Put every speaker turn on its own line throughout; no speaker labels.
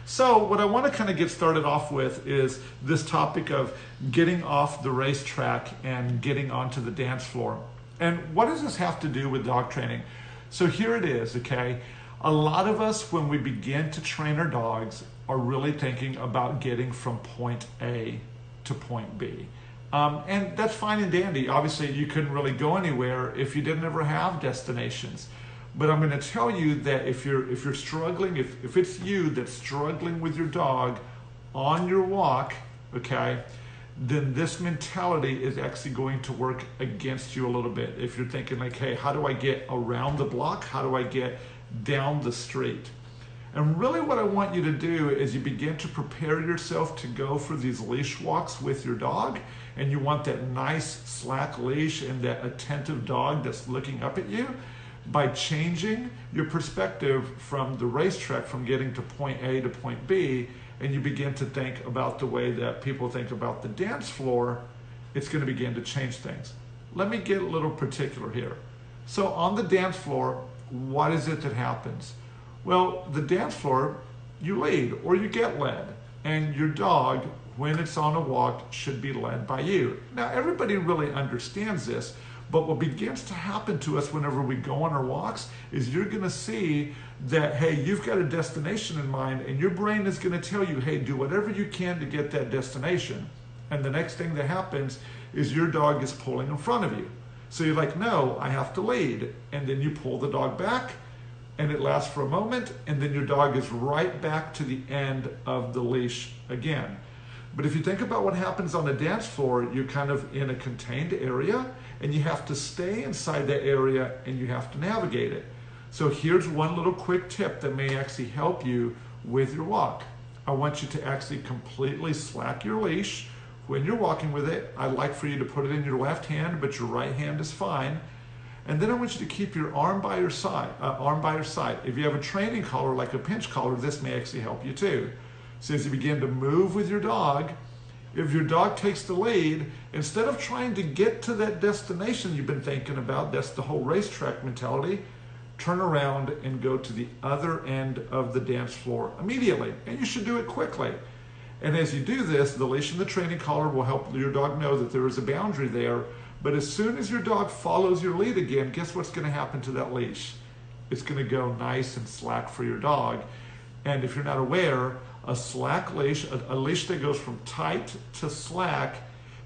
So what I want to kind of get started off with is this topic of getting off the racetrack and getting onto the dance floor. And what does this have to do with dog training? So here it is, okay? A lot of us, when we begin to train our dogs, are really thinking about getting from point A to point B. And that's fine and dandy. Obviously, you couldn't really go anywhere if you didn't ever have destinations. But I'm going to tell you that if you're struggling, if it's you that's struggling with your dog on your walk, okay, then this mentality is actually going to work against you a little bit. If you're thinking like, hey, how do I get around the block? How do I get down the street? And really what I want you to do is you begin to prepare yourself to go for these leash walks with your dog, and you want that nice slack leash and that attentive dog that's looking up at you. By changing your perspective from the racetrack, from getting to point A to point B, and you begin to think about the way that people think about the dance floor, it's going to begin to change things. Let me get a little particular here. So on the dance floor, what is it that happens? Well, the dance floor, you lead or you get led, and your dog, when it's on a walk, should be led by you. Now, everybody really understands this, but what begins to happen to us whenever we go on our walks is you're going to see that, hey, you've got a destination in mind, and your brain is going to tell you, hey, do whatever you can to get that destination. And the next thing that happens is your dog is pulling in front of you. So you're like, no, I have to lead. And then you pull the dog back, and it lasts for a moment, and then your dog is right back to the end of the leash again. But if you think about what happens on the dance floor, you're kind of in a contained area, and you have to stay inside that area, and you have to navigate it. So here's one little quick tip that may actually help you with your walk. I want you to actually completely slack your leash when you're walking with it. I'd like for you to put it in your left hand, but your right hand is fine. And then I want you to keep your arm by your side. If you have a training collar, like a pinch collar, this may actually help you too. So as you begin to move with your dog, if your dog takes the lead, instead of trying to get to that destination you've been thinking about, that's the whole racetrack mentality, turn around and go to the other end of the dance floor immediately. And you should do it quickly. And as you do this, the leash and the training collar will help your dog know that there is a boundary there. But as soon as your dog follows your lead again, guess what's going to happen to that leash? It's going to go nice and slack for your dog. And if you're not aware, a slack leash, a leash that goes from tight to slack,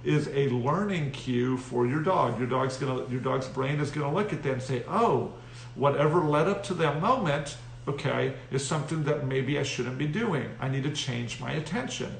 is a learning cue for your dog. Your dog's brain is going to look at that and say, oh, whatever led up to that moment, okay, is something that maybe I shouldn't be doing. I need to change my attention.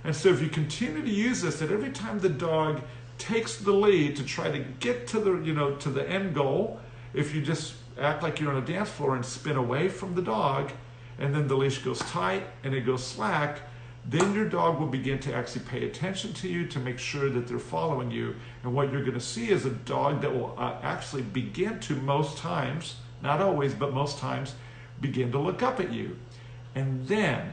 And so if you continue to use this, that every time the dog takes the lead to try to get to the, to the end goal, if you just act like you're on a dance floor and spin away from the dog, and then the leash goes tight and it goes slack, then your dog will begin to actually pay attention to you to make sure that they're following you. And what you're going to see is a dog that will actually begin to, most times, not always, but most times, begin to look up at you. And then,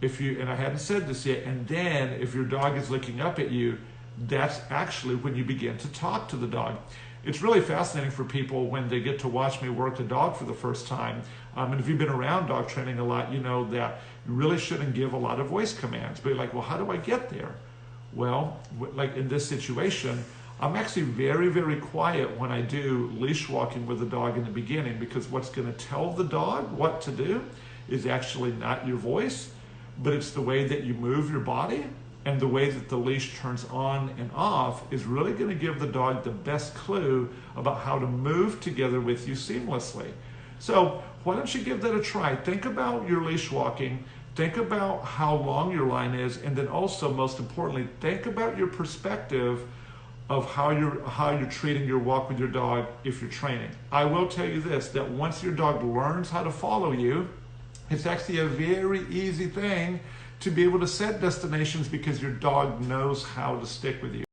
and I hadn't said this yet, and then if your dog is looking up at you, that's actually when you begin to talk to the dog. It's really fascinating for people when they get to watch me work the dog for the first time. And if you've been around dog training a lot, you know that you really shouldn't give a lot of voice commands. But you're like, well, how do I get there? Well, like in this situation, I'm actually very, very quiet when I do leash walking with the dog in the beginning, because what's going to tell the dog what to do is actually not your voice, but it's the way that you move your body. And the way that the leash turns on and off is really going to give the dog the best clue about how to move together with you seamlessly. So why don't you give that a try? Think about your leash walking. Think about how long your line is. And then also, most importantly, think about your perspective of how you're treating your walk with your dog if you're training. I will tell you this, that once your dog learns how to follow you, it's actually a very easy thing to be able to set destinations, because your dog knows how to stick with you.